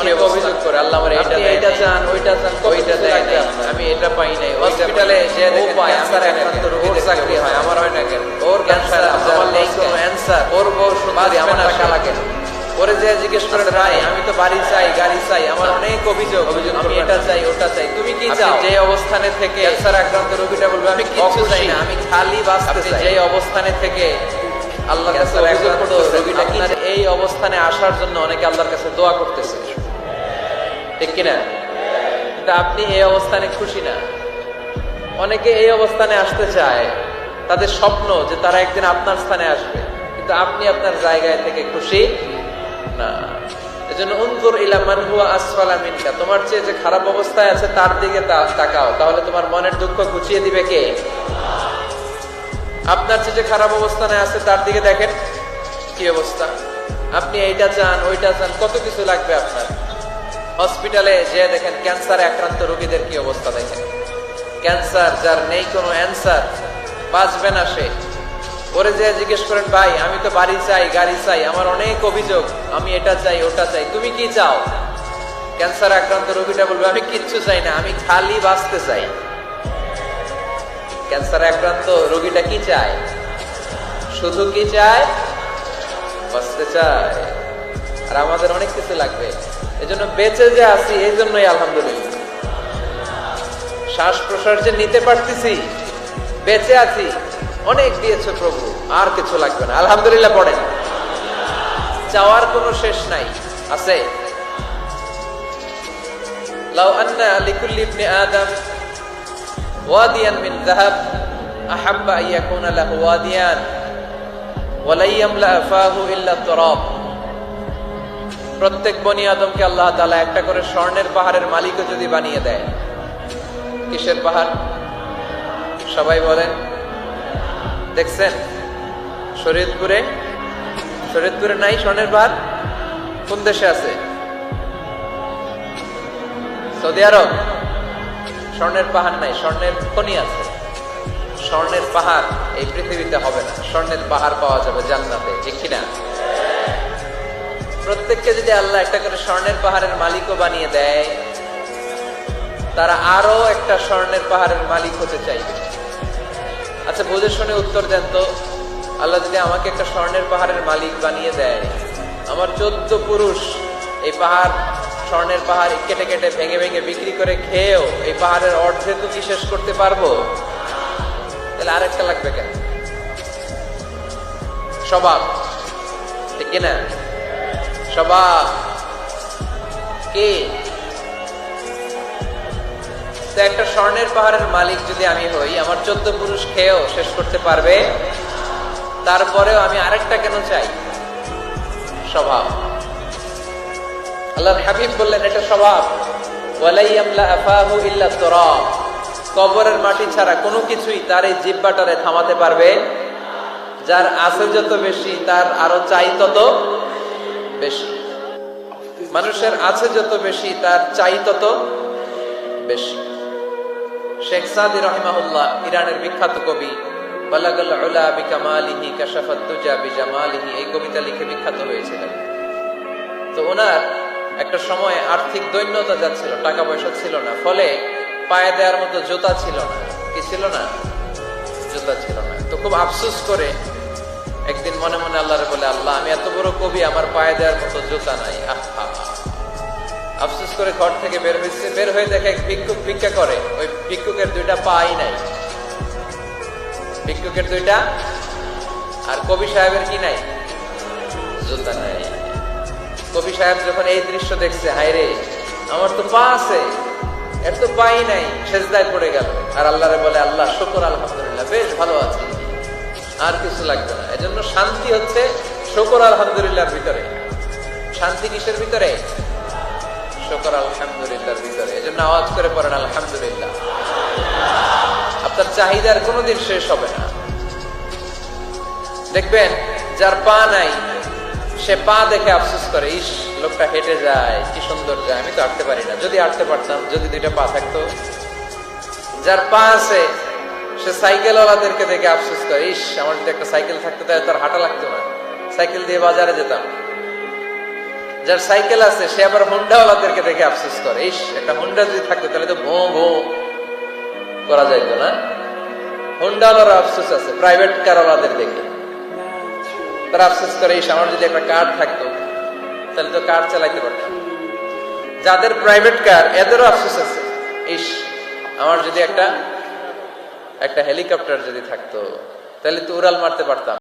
অনেক অভিযোগ করে, আল্লাহ আমার এইটা চান, ওইটা চান, ওইটা দেয় নাই, আমি এটা পাই নাই। হসপিটালে যে ক্যান্সার আক্রান্ত রোগীর চাকরি হয়, আমার হয় না কেন? ওর ক্যান্সার, আমার নেই কোনো অ্যান্সার। ওর বউ সুন্দরী, আমার টাকা লাগে। ওরে যে জিজ্ঞেস করে, ভাই আমি তো বাড়ি চাই, গাড়ি চাই, আমার অনেক অভিযোগ, আমি এটা চাই, ওটা চাই, তুমি কি চাও? যে অবস্থানে থেকে ক্যান্সার আক্রান্ত রোগীটা বলবে, আমি কিচ্ছু চাই না, আমি খালি বাঁচতে চাই। যে অবস্থানে থেকে আল্লাহর কাছে আক্রান্ত রোগীটা কি এই অবস্থানে আসার জন্য অনেকে আল্লাহর কাছে দোয়া করতেছে, ঠিক কিনা? কিন্তু আপনি এই অবস্থানে খুশি না। অনেকে এই অবস্থানে আসতে চায়, তাদের স্বপ্ন যে তারা একদিন আপনার স্থানে আসবে, কিন্তু আপনি আপনার জায়গায় থেকে খুশি না। এজন্য উনজুর ইলা মান হুয়া আসফালা মিনকা, তোমার চেয়ে যে খারাপ অবস্থায় আছে তার দিকে তাকাও, তাহলে তোমার মনের দুঃখ ঘুচিয়ে দিবে কে? আপনার চেয়ে যে খারাপ অবস্থানে আছে তার দিকে দেখেন কি অবস্থা। আপনি এইটা চান, ওইটা চান, কত কিছু লাগবে আপনার। হসপিটালে যে দেখেন ক্যান্সারে আক্রান্ত রোগীদের কি অবস্থা দেখেন। ক্যান্সার যার নেই কোনো অ্যান্সার, বাঁচবে না সে। ওরে যে জিজ্ঞেস করেন, ভাই আমি তো বাড়ি চাই, গাড়ি চাই, আমার অনেক অভিযোগ, আমি এটা চাই, ওটা চাই, তুমি কি চাও? ক্যান্সার আক্রান্ত রোগীটা বলবে, আমি কিচ্ছু চাই না, আমি খালি বাঁচতে চাই। ক্যান্সার আক্রান্ত রোগীটা কি চায়? শুধু কি চায়? বাঁচতে চায়। আর আমাদের অনেক কিছু লাগবে। এজন্য বেঁচে যে আছি এই জন্যই আলহামদুলিল্লাহ। শ্বাস প্রশ্বাস যে নিতে পারতেছি, বেঁচে আছি, অনেক দিয়েছে প্রভু, আর কিছু লাগবে না, আলহামদুলিল্লাহ পড়েন। চাওয়ার কোনো শেষ নাই, আছে? লাউ আন্না লিকুল্লি ইবনি আদম ওয়াদিয়ান মিন যাহাব আহাব্বা আন ইয়াকুনা লাহু ওয়াদিয়ান ওয়া লা ইয়ামলা ফাহু ইল্লা তুরাব। প্রত্যেক বনি আদমকে আল্লাহ তাআলা একটা করে স্বর্ণের পাহাড়ের মালিকও যদি বানিয়ে দেয়। কিসের পাহাড়? সবাই বলেন। দেখছেন শরীয়তপুরে? শরীয়তপুরে নাই স্বর্ণের পাহাড়? কোন দেশে আছে? সৌদি আরব। স্বর্ণের পাহাড় নাই, স্বর্ণের খনি আছে। স্বর্ণের পাহাড় এই পৃথিবীতে হবে না, স্বর্ণের পাহাড় পাওয়া যাবে জান্নাতে, ঠিক কিনা? প্রত্যেককে যদি আল্লাহ একটা করে স্বর্ণের পাহাড়ের মালিকও বানিয়ে দেয়, তারা আরো একটা স্বর্ণের পাহাড়ের মালিক হতে চাইবে। আচ্ছা বুঝে শুনে উত্তর দেন তো, আল্লাহ যদি আমাকে একটা স্বর্ণের পাহাড়ের মালিক বানিয়ে দেয়, আমার 14 পুরুষ এই পাহাড়, স্বর্ণের পাহাড় কেটে কেটে ভেঙে ভেঙে বিক্রি করে খেয়েও এই পাহাড়ের অর্ধেক কি শেষ করতে পারবো? তাহলে আরেকটা লাগবে কেন? স্বভাব, ঠিক কিনা? স্বভাব কি? তো একটা স্বর্ণের পাহাড়ের মালিক যদি আমি হই, আমার 14 পুরুষ খেয়েও শেষ করতে পারবে, তারপরেও আমি আরেকটা কেন চাই? স্বভাব। আল্লাহর হাবিব বললেন এটা স্বভাব। ওয়ালা ইয়ামলা আফাহু ইল্লা তুরাব। কবরের মাটি ছাড়া কোনো কিছুই তার এই জিহ্বাটারে থামাতে পারবে। যার আছে যত বেশি, তার আরো চাই তত বেশি। মানুষের আছে যত বেশি, তার চাই তত বেশি। শেখ সাদি রাহিমাহুল্লাহ, ইরানের বিখ্যাত কবি, বালাগাল উলা বিকামালিহি কাশাফাত দুজা বিজামালিহি, এই কবিতা লিখে বিখ্যাত হয়েছিলেন। তো ওনার একটা সময় আর্থিক দৈন্যতা যাচ্ছিল, টাকা পয়সা ছিল না, ফলে পায়ে দেওয়ার মতো জুতা ছিল না। কি ছিল না? জুতা ছিল না। তো খুব আফসোস করে একদিন মনে মনে আল্লাহরে বলে, আল্লাহ আমি এত বড় কবি, আমার পায়ে দেওয়ার মতো জুতা নাই। আফসোস করে ঘর থেকে বের হয়েছে, বের হয়ে দেখে এক ভিক্ষুক ভিক্ষা করে। ওই ভিক্ষুকের 2টা পাই নাই, ভিক্ষুকের 2টা, আর কবি সাহেবের কি নাই? জুতা নাই। কবি সাহেব যখন এই দৃশ্য দেখছে, হায় রে আমার তো পা আছে, এর তো পাই নাই, সেজদায় পড়ে গেল। আর আল্লাহরে বলে, আল্লাহ শুকর, আলহামদুলিল্লাহ, বেশ ভালো আছি, আর কিছু লাগবে না। এজন্য শান্তি হচ্ছে শুকর আলহামদুলিল্লাহর ভিতরে। শান্তি কিসের ভিতরে? শুকর আলহামদুলিল্লাহর ভিতরে। এজন্য আওয়াজ করে পড়েন আলহামদুলিল্লাহ। আপনার চাহিদার কোনোদিন শেষ হবে না। দেখবেন যার পা নাই, সে পা দেখে আফসোস করে, ইস লোকটা হেঁটে যায়, কি সুন্দর যায়, আমি তো হাঁটতে পারি না, যদি হাঁটতে পারতাম, যদি 2টা পা থাকতো। যার পা আছে, সে সাইকেলওয়ালাদেরকে দেখে আফসোস করে, ইস আমার যদি একটা সাইকেল থাকতো তাহলে তার হাঁটা লাগতো না, সাইকেল দিয়ে বাজারে যেতাম। যার সাইকেল আছে সে আবার হুন্ডাওয়ালাদেরকে দেখে আফসোস করে, ইস একটা হুন্ডা যদি থাকতো তাহলে তো ভো ভো করা যাইতো না। হুন্ডাওয়ালার আফসোস আছে প্রাইভেট কারওয়ালাদের দেখে, তারা আফসোস করে ইস আমার যদি একটা কার থাকতো তাহলে তো কার চালাইতে পারতাম। যাদের প্রাইভেট কার এদেরও আফসোস আছে, ইস আমার যদি একটা হেলিকপ্টার যদি থাকতো তাহলে তো উড়াল মারতে পারতাম।